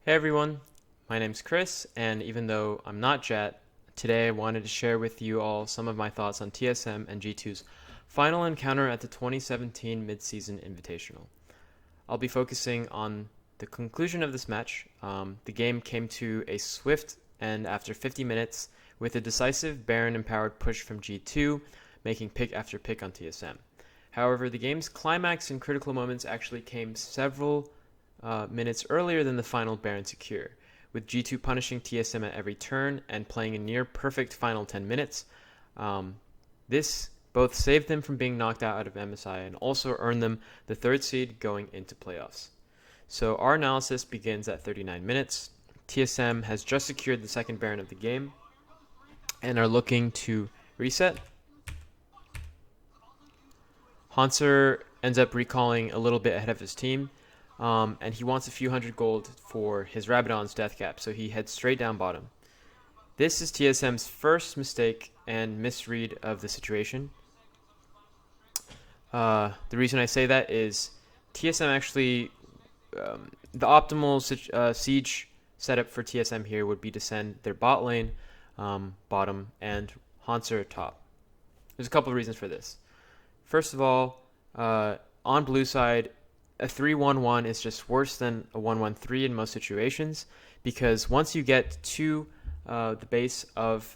Hey everyone, my name's Chris, and even though I'm not Jet, today I wanted to share with you all some of my thoughts on TSM and G2's final encounter at the 2017 Mid-Season Invitational. I'll be focusing on the conclusion of this match. The game came to a swift end after 50 minutes with a decisive Baron-empowered push from G2, making pick after pick on TSM. However, the game's climax and critical moments actually came several minutes earlier than the final Baron secure, with G2 punishing TSM at every turn and playing a near perfect final 10 minutes. This both saved them from being knocked out of MSI and also earned them the third seed going into playoffs. So our analysis begins at 39 minutes. TSM has just secured the second Baron of the game and are looking to reset. Hanser ends up recalling a little bit ahead of his team, and he wants a few hundred gold for his Rabadon's death cap, so he heads straight down bottom. This is TSM's first mistake and misread of the situation. The reason I say that is TSM actually, the optimal siege setup for TSM here would be to send their bot lane bottom and Hanser top. There's a couple of reasons for this. First of all, on blue side, a 3-1-1 is just worse than a 1-1-3 in most situations, because once you get to the base of,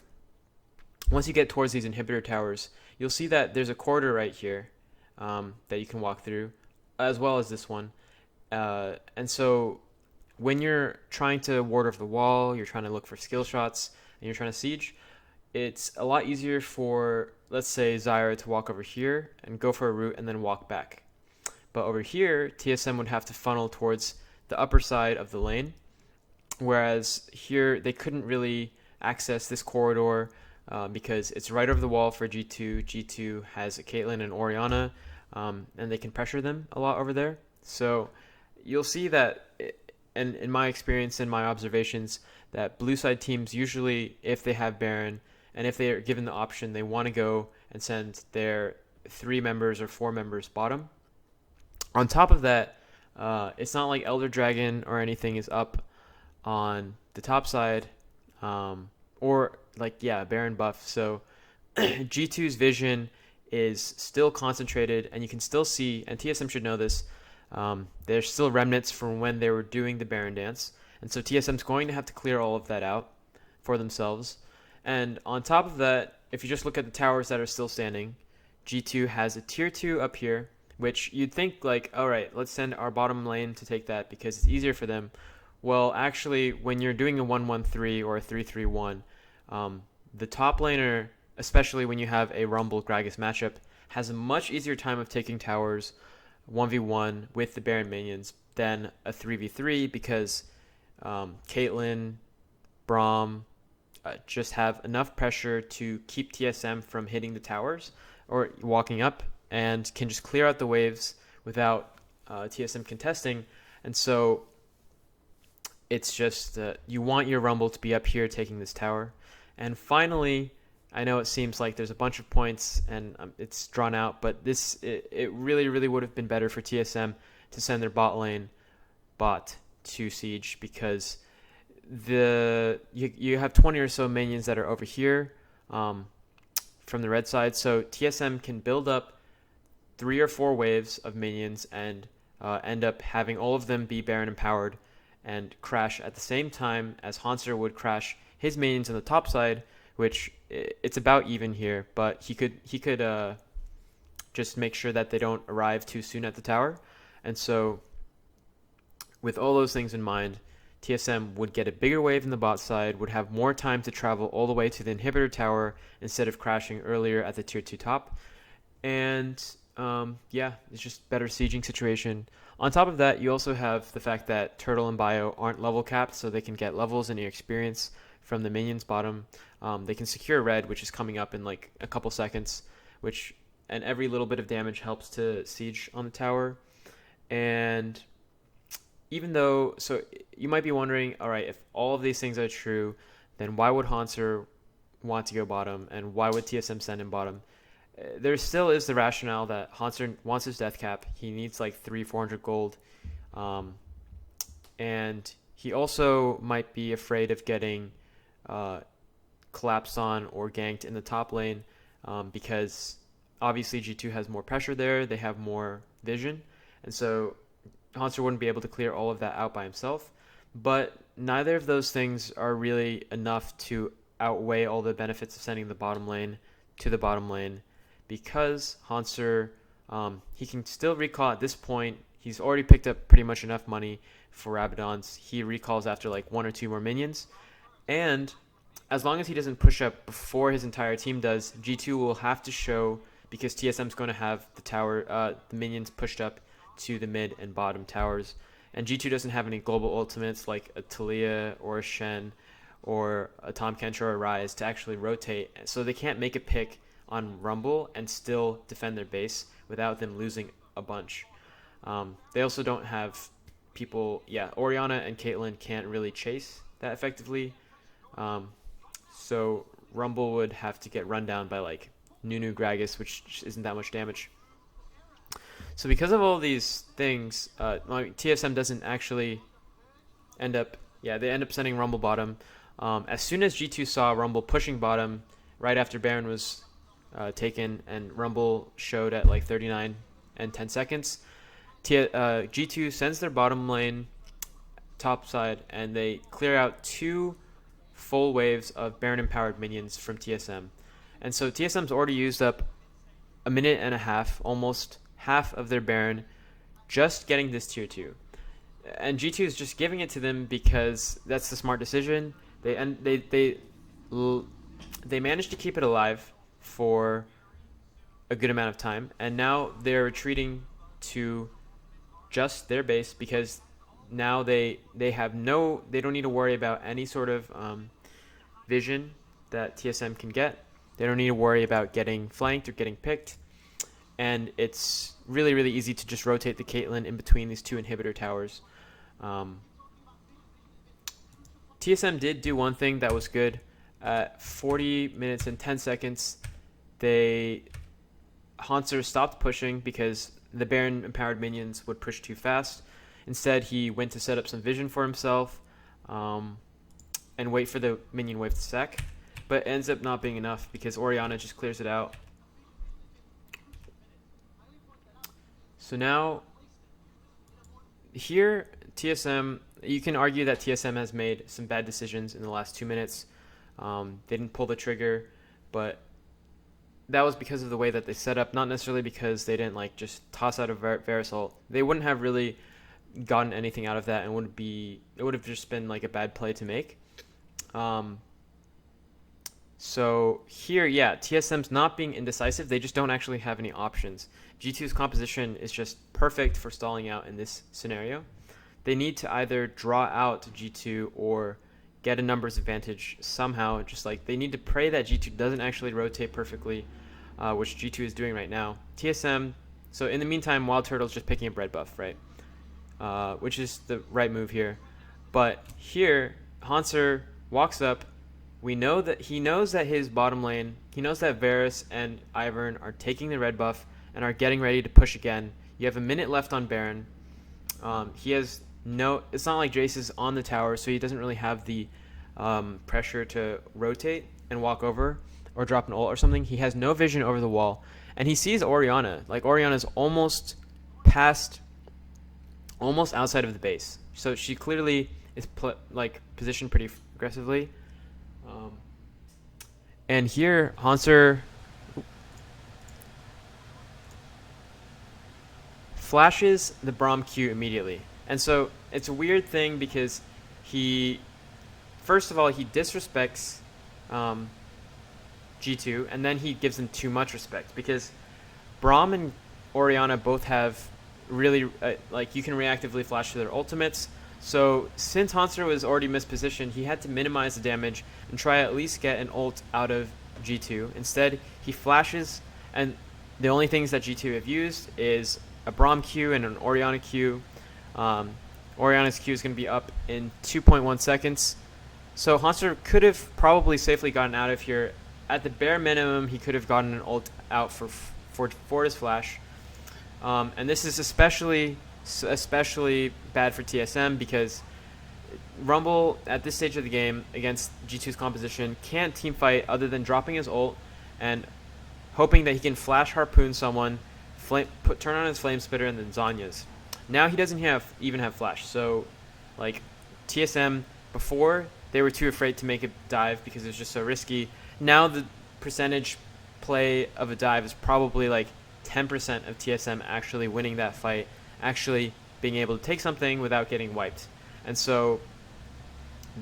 once you get towards these inhibitor towers, you'll see that there's a corridor right here that you can walk through, as well as this one. And so when you're trying to ward off the wall, you're trying to look for skill shots, and you're trying to siege, it's a lot easier for, let's say, Zyra to walk over here and go for a route and then walk back. But over here, TSM would have to funnel towards the upper side of the lane, whereas here they couldn't really access this corridor because it's right over the wall for G2. G2 has a Caitlyn and Orianna, and they can pressure them a lot over there. So you'll see that, and in my experience and my observations, that blue side teams usually, if they have Baron, and if they are given the option, they want to go and send their 3 members or 4 members bottom. On top of that, it's not like Elder Dragon or anything is up on the top side, or Baron buff. So G2's vision is still concentrated, and you can still see, and TSM should know this, there's still remnants from when they were doing the Baron dance. And so TSM's going to have to clear all of that out for themselves. And on top of that, if you just look at the towers that are still standing, G2 has a tier 2 up here, which you'd think like, all right, let's send our bottom lane to take that because it's easier for them. Well, actually, when you're doing a 1-1-3 or a 3-3-1, the top laner, especially when you have a Rumble Gragas matchup, has a much easier time of taking towers 1v1 with the Baron minions than a 3v3 because Caitlyn, Braum, just have enough pressure to keep TSM from hitting the towers or walking up, and can just clear out the waves without TSM contesting. And so it's just you want your Rumble to be up here taking this tower. And finally, I know it seems like there's a bunch of points and it's drawn out, but it really, really would have been better for TSM to send their bot lane bot to siege, because you have 20 or so minions that are over here from the red side, so TSM can build up 3 or 4 waves of minions and end up having all of them be Baron empowered and crash at the same time as Hanser would crash his minions on the top side, which it's about even here, but he could just make sure that they don't arrive too soon at the tower. And so with all those things in mind, TSM would get a bigger wave in the bot side, would have more time to travel all the way to the inhibitor tower instead of crashing earlier at the tier 2 top. And it's just better sieging situation. On top of that, you also have the fact that Turtle and Bio aren't level capped, so they can get levels and experience from the minions bottom. They can secure red, which is coming up in like a couple seconds, and every little bit of damage helps to siege on the tower. And even though, so you might be wondering, all right, if all of these things are true, then why would Hanser want to go bottom, and why would TSM send him bottom? There still is the rationale that Hanser wants his death cap. He needs like 300-400 gold, and He also might be afraid of getting collapsed on or ganked in the top lane because obviously G2 has more pressure there. They have more vision. And so Hanser wouldn't be able to clear all of that out by himself. But neither of those things are really enough to outweigh all the benefits of sending the bottom lane to the bottom lane, because Hanser, he can still recall at this point. He's already picked up pretty much enough money for Rabadon's. He recalls after like 1 or 2 more minions. And as long as he doesn't push up before his entire team does, G2 will have to show, because TSM's going to have the minions pushed up to the mid and bottom towers. And G2 doesn't have any global ultimates like a Talia or a Shen or a Tahm Kench or a Ryze to actually rotate. So they can't make a pick on Rumble and still defend their base without them losing a bunch. They also don't have people... Yeah, Orianna and Caitlyn can't really chase that effectively. So Rumble would have to get run down by like Nunu Gragas, which isn't that much damage. So because of all these things, TSM doesn't actually end up... Yeah, they end up sending Rumble bottom. As soon as G2 saw Rumble pushing bottom, right after Baron was taken and Rumble showed at like 39 and 10 seconds, G2 sends their bottom lane top side, and they clear out 2 full waves of Baron-empowered minions from TSM. And so TSM's already used up a minute and a half, almost half of their Baron, just getting this tier 2. And G2 is just giving it to them because that's the smart decision. They managed to keep it alive for a good amount of time, and now they're retreating to just their base because now they don't need to worry about any sort of vision that TSM can get. They don't need to worry about getting flanked or getting picked. And it's really, really easy to just rotate the Caitlyn in between these 2 inhibitor towers. TSM did do one thing that was good. At 40 minutes and 10 seconds, Hanser stopped pushing because the Baron-empowered minions would push too fast. Instead, he went to set up some vision for himself and wait for the minion wave to sack. But it ends up not being enough because Orianna just clears it out. So now, here, TSM, you can argue that TSM has made some bad decisions in the last 2 minutes. They didn't pull the trigger, but that was because of the way that they set up, not necessarily because they didn't like just toss out a Varus ult. They wouldn't have really gotten anything out of that, and it would have just been like a bad play to make. So here, yeah, TSM's not being indecisive. They just don't actually have any options. G2's composition is just perfect for stalling out in this scenario. They need to either draw out G2 or get a numbers advantage somehow. Just like they need to pray that G2 doesn't actually rotate perfectly, which G2 is doing right now. TSM, so in the meantime, Wild Turtle's just picking up red buff, right? Which is the right move here. But here, Hanser walks up. We know that he knows that his bottom lane, he knows that Varus and Ivern are taking the red buff and are getting ready to push again. You have a minute left on Baron. He has it's not like Jace is on the tower, so he doesn't really have the pressure to rotate and walk over or drop an ult or something. He has no vision over the wall, and he sees Orianna. Like, Orianna's almost outside of the base, so she clearly is positioned pretty aggressively. And here, Hanser flashes the Braum Q immediately. And so it's a weird thing because first of all, he disrespects G2, and then he gives them too much respect because Braum and Orianna both have really, you can reactively flash to their ultimates. So since Hanser was already mispositioned, he had to minimize the damage and try at least get an ult out of G2. Instead, he flashes, and the only things that G2 have used is a Braum Q and an Orianna Q. Orianna's Q is going to be up in 2.1 seconds. So Hanser could have probably safely gotten out of here. At the bare minimum, he could have gotten an ult out for his flash. And this is especially bad for TSM because Rumble at this stage of the game against G2's composition can't team fight other than dropping his ult and hoping that he can flash harpoon someone, turn on his flame spitter, and then Zanya's. Now he doesn't even have flash, so like TSM before they were too afraid to make a dive because it was just so risky. Now the percentage play of a dive is probably like 10% of TSM actually winning that fight, actually being able to take something without getting wiped. And so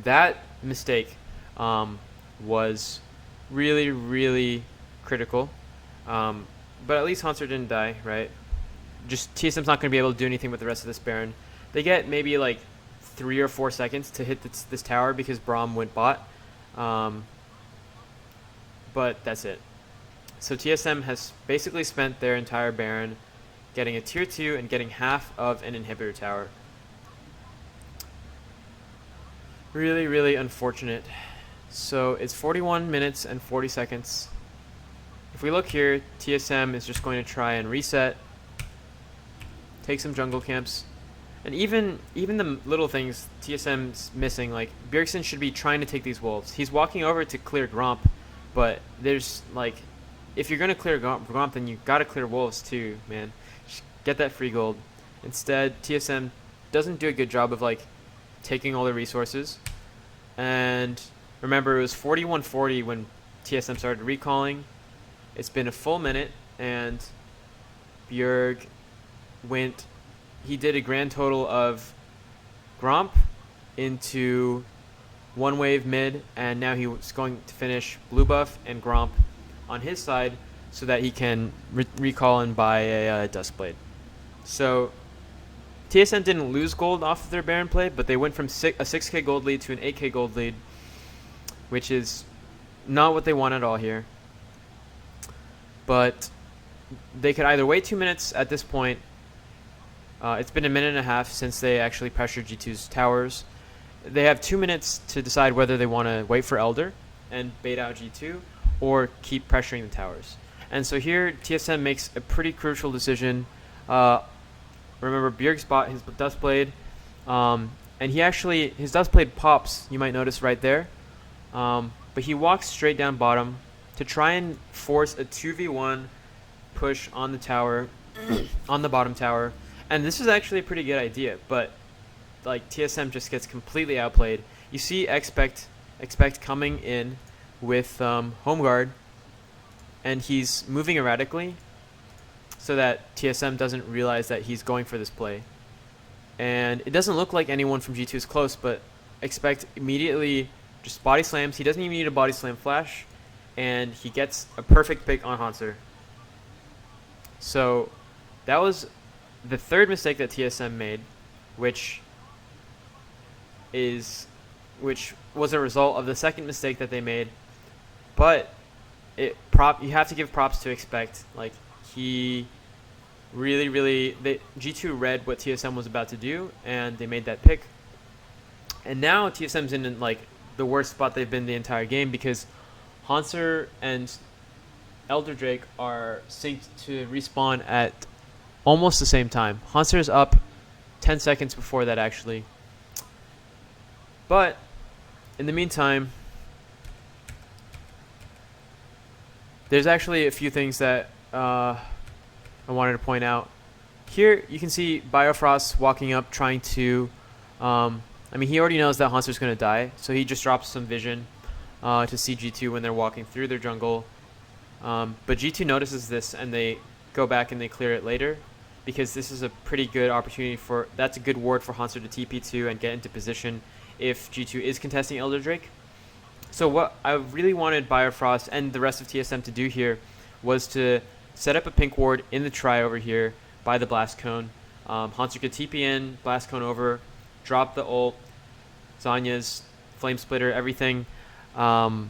that mistake was really, really critical. But at least Hanser didn't die, right? Just TSM's not going to be able to do anything with the rest of this Baron. They get maybe like 3 or 4 seconds to hit this tower because Braum went bot. But that's it. So TSM has basically spent their entire Baron getting a tier 2 and getting half of an inhibitor tower. Really, really unfortunate. So it's 41 minutes and 40 seconds. If we look here, TSM is just going to try and reset, take some jungle camps, and even the little things TSM's missing, like Bjergsen should be trying to take these wolves. He's walking over to clear Gromp, but there's like, if you're going to clear Gromp, then you got to clear wolves too, man. Just get that free gold. Instead, TSM doesn't do a good job of like taking all the resources. And remember, it was 41-40 when TSM started recalling. It's been a full minute, and Bjerg he did a grand total of Gromp into one wave mid, and now he was going to finish blue buff and Gromp on his side so that he can recall and buy a Duskblade. So TSM didn't lose gold off of their Baron play, but they went from a 6k gold lead to an 8k gold lead, which is not what they want at all here. But they could either wait 2 minutes at this point. It's been a minute and a half since they actually pressured G2's towers. They have 2 minutes to decide whether they want to wait for Elder and bait out G2 or keep pressuring the towers. And so here TSM makes a pretty crucial decision. Remember, Bjerg's bought his Duskblade, and his Duskblade pops, you might notice right there. But he walks straight down bottom to try and force a 2v1 push on the tower, on the bottom tower. And this is actually a pretty good idea, but like TSM just gets completely outplayed. You see Expect coming in with Home Guard, and he's moving erratically so that TSM doesn't realize that he's going for this play. And it doesn't look like anyone from G2 is close, but Expect immediately just body slams. He doesn't even need a body slam flash, and he gets a perfect pick on Hanser. So that was the third mistake that TSM made, which was a result of the second mistake that they made. But you have to give props to Expect. Like, he G2 read what TSM was about to do, and they made that pick. And now TSM's in like the worst spot they've been the entire game, because Hanser and Elder Drake are synced to respawn at almost the same time. Hanser's up 10 seconds before that, actually. But in the meantime, there's actually a few things that I wanted to point out. Here you can see Biofrost walking up, trying to he already knows that Hanser's going to die, so he just drops some vision to see G2 when they're walking through their jungle. But G2 notices this, and they go back and they clear it later, because this is a pretty good opportunity that's a good ward for Hanser to TP2 and get into position if G2 is contesting Elder Drake. So what I really wanted Biofrost and the rest of TSM to do here was to set up a pink ward in the try over here by the Blast Cone. Hanser could TP in, Blast Cone over, drop the ult, Zanya's Flame Splitter, everything. And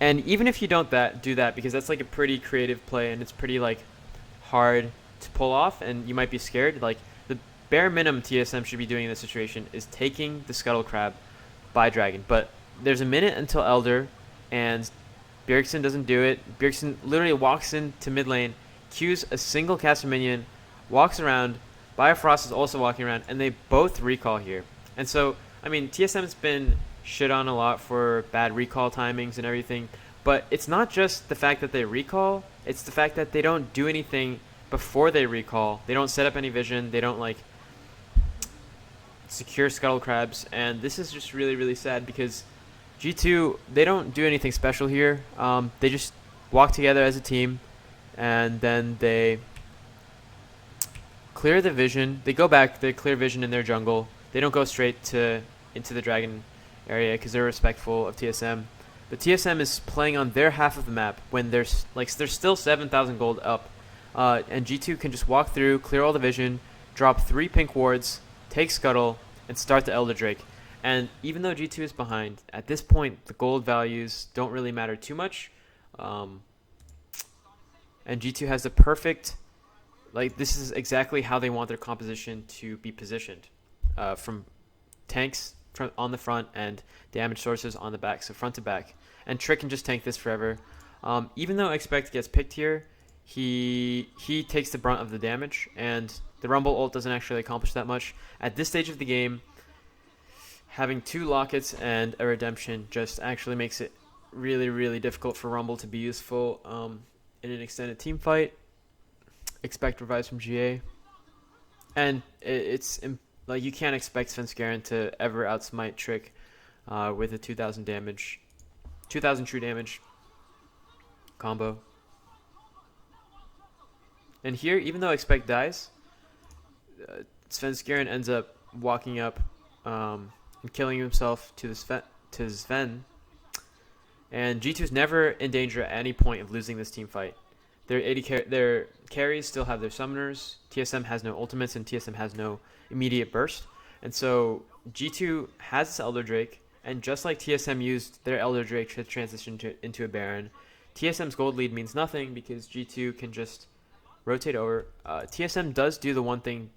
even if you don't do that, because that's like a pretty creative play and it's pretty like hard to pull off, and you might be scared, like the bare minimum TSM should be doing in this situation is taking the Scuttle Crab by Dragon. But there's a minute until Elder, and Bjergsen doesn't do it. Bjergsen literally walks into mid lane, queues a single caster minion, walks around. Biofrost is also walking around, and they both recall here. And so I mean, TSM's been shit on a lot for bad recall timings and everything, but it's not just the fact that they recall, it's the fact that they don't do anything before they recall. They don't set up any vision, they don't like secure scuttle crabs, and this is just really, really sad because G2, they don't do anything special here. They just walk together as a team, and then they clear the vision. They go back, they clear vision in their jungle. They don't go straight into the dragon area because they're respectful of TSM. But TSM is playing on their half of the map when there's still 7,000 gold up, and G2 can just walk through, clear all the vision, drop 3 pink wards, take scuttle, and start the Elder Drake. And even though G2 is behind, at this point the gold values don't really matter too much, and G2 has the perfect, like, this is exactly how they want their composition to be positioned, from tanks on the front and damage sources on the back, so front to back. And Trick can just tank this forever. Even though Expect gets picked here, he takes the brunt of the damage, and the Rumble ult doesn't actually accomplish that much. At this stage of the game, having 2 lockets and a redemption just actually makes it really, really difficult for Rumble to be useful in an extended team fight. Expect revives from GA, and it's like you can't expect Svenskeren to ever outsmite Trick with a 2,000 damage, 2,000 true damage combo. And here, even though Expect dies, Svenskeren ends up walking up and killing himself to Sven. And G2's never in danger at any point of losing this team fight. Their carries still have their summoners. TSM has no ultimates, and TSM has no immediate burst. And so G2 has this Elder Drake, and just like TSM used their Elder Drake to transition into a Baron, TSM's gold lead means nothing because G2 can just rotate over. TSM does do the one thing,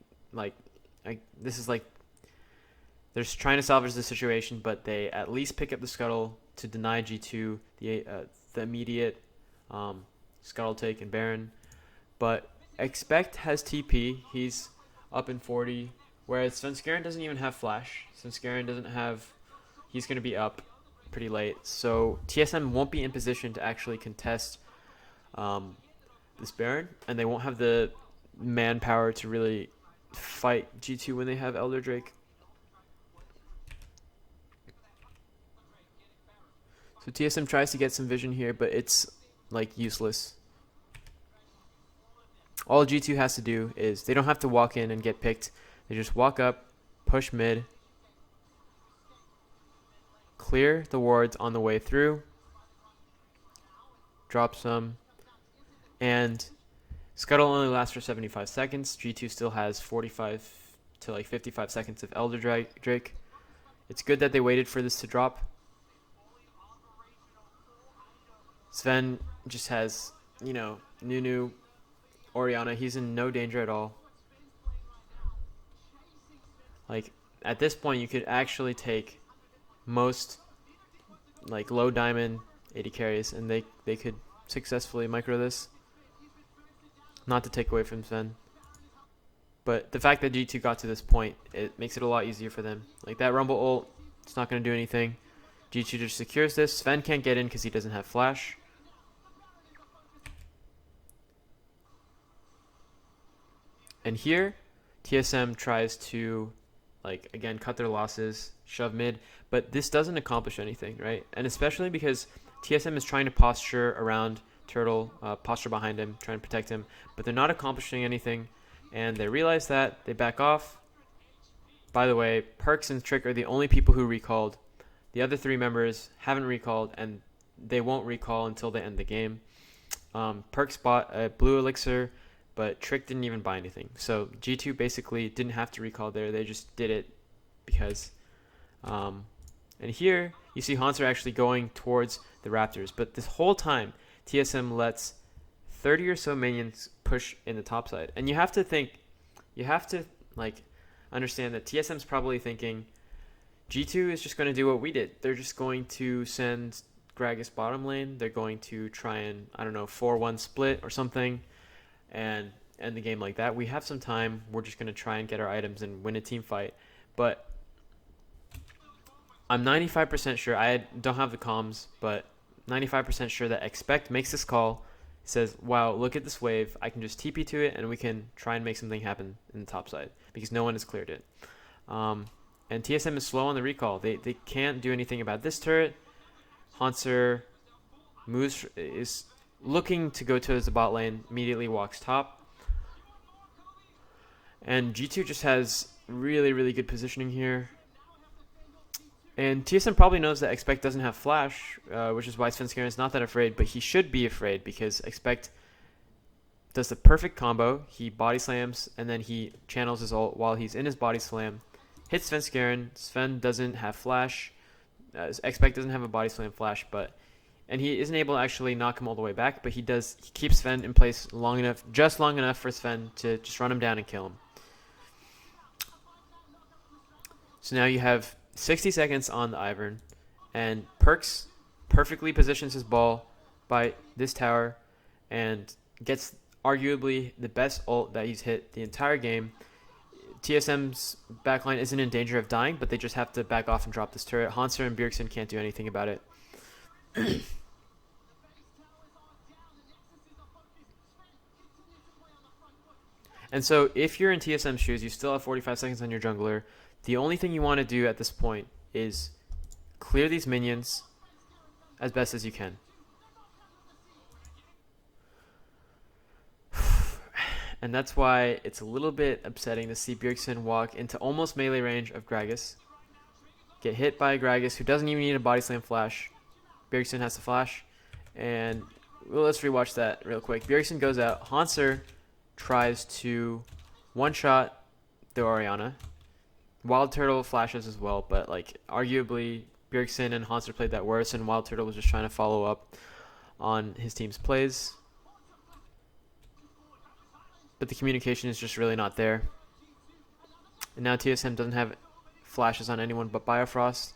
this is like they're trying to salvage the situation, but they at least pick up the scuttle to deny G2 the immediate scuttle take and Baron. But Expect has TP. He's up in 40, whereas Svenskeren doesn't even have flash. Svenskeren doesn't have. He's going to be up pretty late, so TSM won't be in position to actually contest this Baron, and they won't have the manpower to really fight G2 when they have Elder Drake. So TSM tries to get some vision here, but it's like useless. All G2 has to do is they don't have to walk in and get picked. They just walk up, push mid, clear the wards on the way through, drop some, and scuttle only lasts for 75 seconds. G2 still has 45 to like 55 seconds of Elder Drake. It's good that they waited for this to drop. Sven just has, Nunu, Orianna. He's in no danger at all. Like, at this point, you could actually take most, like, low diamond 80 carries, and they could successfully micro this. Not to take away from Sven. But the fact that G2 got to this point, it makes it a lot easier for them. Like, that Rumble ult, it's not going to do anything. G2 just secures this. Sven can't get in because he doesn't have flash. And here, TSM tries to, again, cut their losses, shove mid, but this doesn't accomplish anything, right? And especially because TSM is trying to posture around Turtle, posture behind him, trying to protect him, but they're not accomplishing anything, and they realize that, they back off. By the way, Perks and Trick are the only people who recalled. The other 3 members haven't recalled, and they won't recall until they end the game. Perks bought a blue elixir, but Trick didn't even buy anything. So G2 basically didn't have to recall there. They just did it because... and here, you see Hanser actually going towards the Raptors. But this whole time, TSM lets 30 or so minions push in the top side. And you have to understand that TSM's probably thinking, G2 is just going to do what we did. They're just going to send Gragas bottom lane. They're going to try and, 4-1 split or something and end the game like that. We have some time. We're just going to try and get our items and win a team fight. But I'm 95% sure, I don't have the comms, but 95% sure that Expect makes this call, says, wow, look at this wave. I can just TP to it, and we can try and make something happen in the top side because no one has cleared it. And TSM is slow on the recall. They can't do anything about this turret. Hanser is looking to go to the bot lane, immediately walks top. And G2 just has really, really good positioning here. And TSM probably knows that Expect doesn't have flash, which is why Svenskeren is not that afraid, but he should be afraid because Expect does the perfect combo. He body slams, and then he channels his ult while he's in his body slam. Hits Svenskeren. Sven doesn't have flash. Expect doesn't have a body slam flash, and he isn't able to actually knock him all the way back, but he keeps Sven in place just long enough for Sven to just run him down and kill him. So now you have 60 seconds on the Ivern, and Perks perfectly positions his ball by this tower and gets arguably the best ult that he's hit the entire game. TSM's backline isn't in danger of dying, but they just have to back off and drop this turret. Hanser and Bjergsen can't do anything about it. And so if you're in TSM's shoes, you still have 45 seconds on your jungler. The only thing you want to do at this point is clear these minions as best as you can. And that's why it's a little bit upsetting to see Bjergsen walk into almost melee range of Gragas. Get hit by Gragas, who doesn't even need a body slam flash. Bjergsen has to flash. And let's rewatch that real quick. Bjergsen goes out. Hanser tries to one-shot the Orianna. Wild Turtle flashes as well, but like arguably Bjergsen and Hanser played that worse, and Wild Turtle was just trying to follow up on his team's plays. But the communication is just really not there. And now TSM doesn't have flashes on anyone but Biofrost.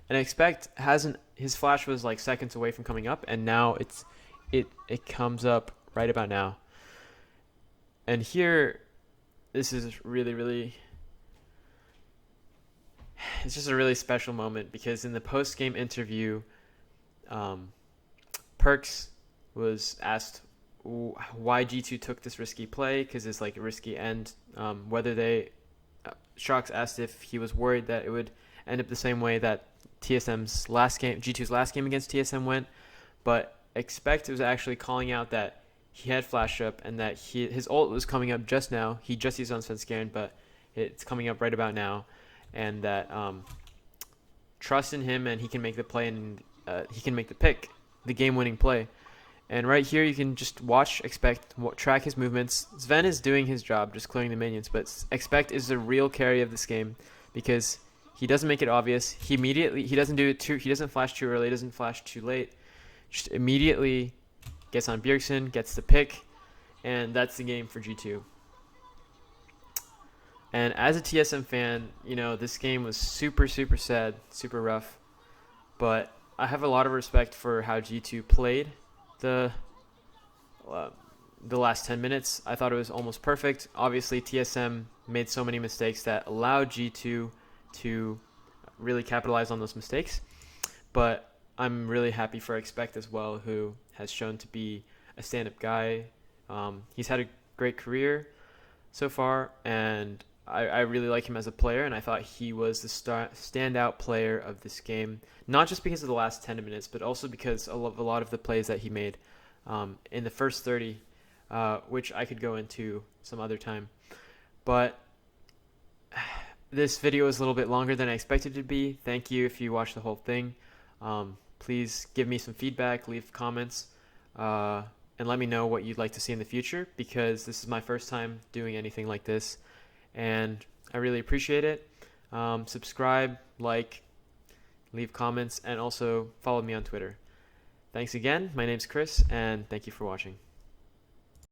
And Expect his flash was like seconds away from coming up, and now it comes up right about now. And here, this is really, it's just a really special moment because in the post-game interview, Perks was asked why G2 took this risky play, because it's like a risky end. Shox asked if he was worried that it would end up the same way that G2's last game against TSM went, but Expect was actually calling out that he had flash up and that his ult was coming up just now. He just used it on Svenskeren, but it's coming up right about now, and that trust in him and he can make the play, and he can make the pick, the game-winning play. And right here you can just watch Expect, track his movements. Sven is doing his job, just clearing the minions, but Expect is the real carry of this game because he doesn't make it obvious. He doesn't flash too early, doesn't flash too late. Just immediately gets on Bjergsen, gets the pick, and that's the game for G2. And as a TSM fan, this game was super sad, super rough, but I have a lot of respect for how G2 played the last 10 minutes. I thought it was almost perfect. Obviously, TSM made so many mistakes that allowed G2 to really capitalize on those mistakes, but I'm really happy for Expect as well, who has shown to be a stand-up guy. He's had a great career so far, and I really like him as a player, and I thought he was the standout player of this game, not just because of the last 10 minutes, but also because of a lot of the plays that he made in the first 30, which I could go into some other time. But this video is a little bit longer than I expected it to be. Thank you if you watched the whole thing. Please give me some feedback, leave comments, and let me know what you'd like to see in the future, because this is my first time doing anything like this, and I really appreciate it. Subscribe, like, leave comments, and also follow me on Twitter. Thanks again. My name's Chris, and thank you for watching.